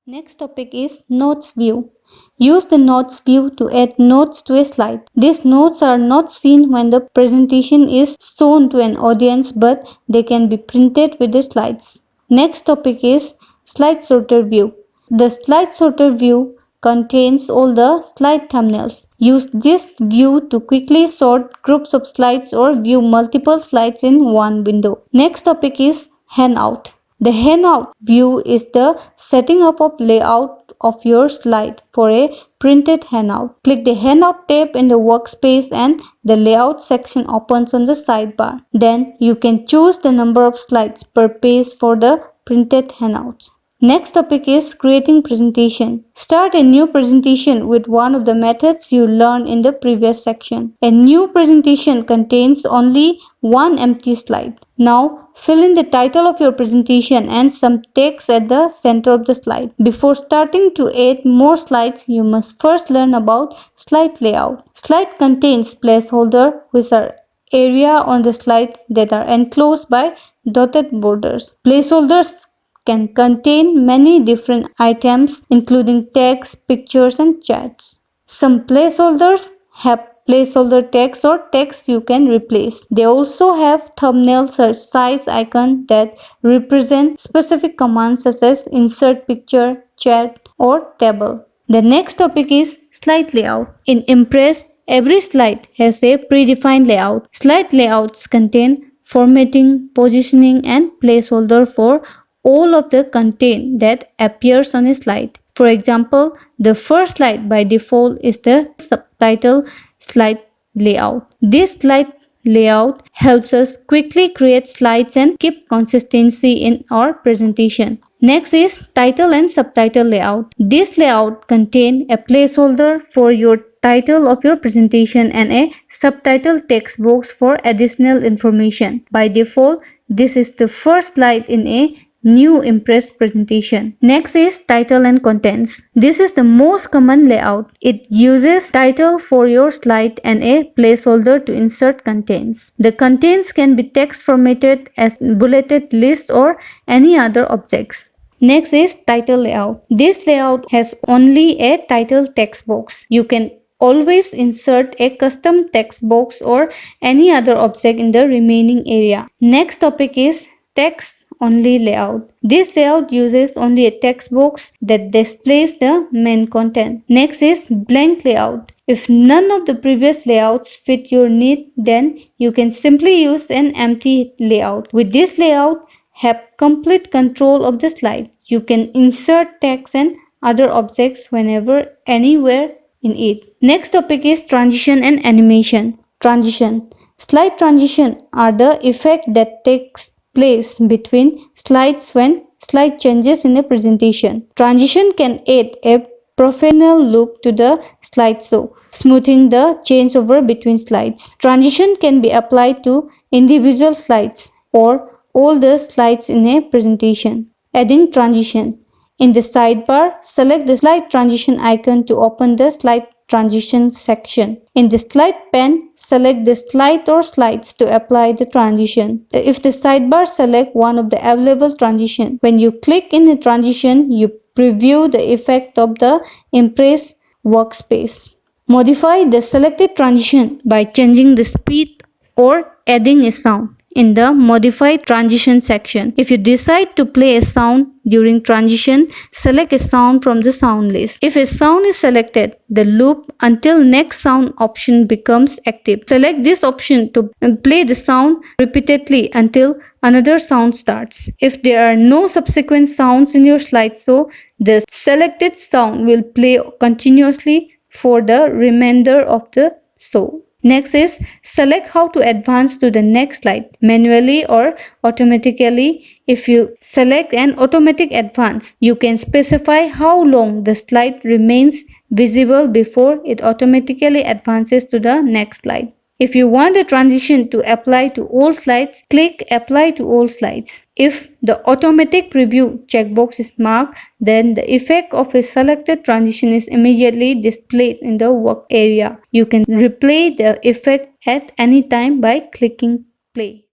Next topic is Notes View. Use the Notes view to add notes to a slide. These notes are not seen when the presentation is shown to an audience, but they can be printed with the slides. Next topic is Slide Sorter View. The Slide Sorter View contains all the slide thumbnails. Use this view to quickly sort groups of slides or view multiple slides in one window. Next topic is Handout. The handout view is the setting up of layout of your slide for a printed handout. Click the handout tab in the workspace and the layout section opens on the sidebar. Then you can choose the number of slides per page for the printed handouts. Next topic is creating presentation. Start a new presentation with one of the methods you learned in the previous section. A new presentation contains only one empty slide. Now fill in the title of your presentation and some text at the center of the slide. Before starting to add more slides, you must first learn about slide layout. Slide contains placeholders which are area on the slide that are enclosed by dotted borders. Placeholders can contain many different items including text, pictures and chats. Some placeholders have placeholder text or text you can replace. They also have thumbnails or size icon that represent specific commands such as insert picture, chat or table. The next topic is slide layout. In Impress, every slide has a predefined layout. Slide layouts contain formatting, positioning and placeholder for all of the content that appears on a slide. For example, the first slide by default is the subtitle slide layout. This slide layout helps us quickly create slides and keep consistency in our presentation. Next is title and subtitle layout. This layout contains a placeholder for your title of your presentation and a subtitle text box for additional information. By default, this is the first slide in a new Impress presentation. Next is title and contents. This is the most common layout. It uses title for your slide and a placeholder to insert contents. The contents can be text formatted as bulleted list or any other objects. Next is title layout. This layout has only a title text box. You can always insert a custom text box or any other object in the remaining area. Next topic is text only layout. This layout uses only a text box that displays the main content. Next is blank layout. If none of the previous layouts fit your need, then you can simply use an empty layout. With this layout, have complete control of the slide. You can insert text and other objects whenever, anywhere in it. Next topic is transition and animation. Transition. Slide transition are the effect that takes place between slides when slide changes in a presentation. Transition can add a professional look to the slideshow, smoothing the changeover between slides. Transition can be applied to individual slides or all the slides in a presentation. Adding transition. In the sidebar, select the slide transition icon to open the slide transition section. In the slide pane, select the slide or slides to apply the transition. If the sidebar, select one of the available transition. When you click in the transition, you preview the effect of the Impress workspace. Modify the selected transition by changing the speed or adding a sound in the modify transition section. If you decide to play a sound during transition, select a sound from the sound list. If a sound is selected, the loop until next sound option becomes active. Select this option to play the sound repeatedly until another sound starts. If there are no subsequent sounds in your slideshow, the selected sound will play continuously for the remainder of the show. Next is select how to advance to the next slide, manually or automatically. If you select an automatic advance, you can specify how long the slide remains visible before it automatically advances to the next slide. If you want the transition to apply to all slides, click Apply to all slides. If the automatic preview checkbox is marked, then the effect of a selected transition is immediately displayed in the work area. You can replay the effect at any time by clicking play.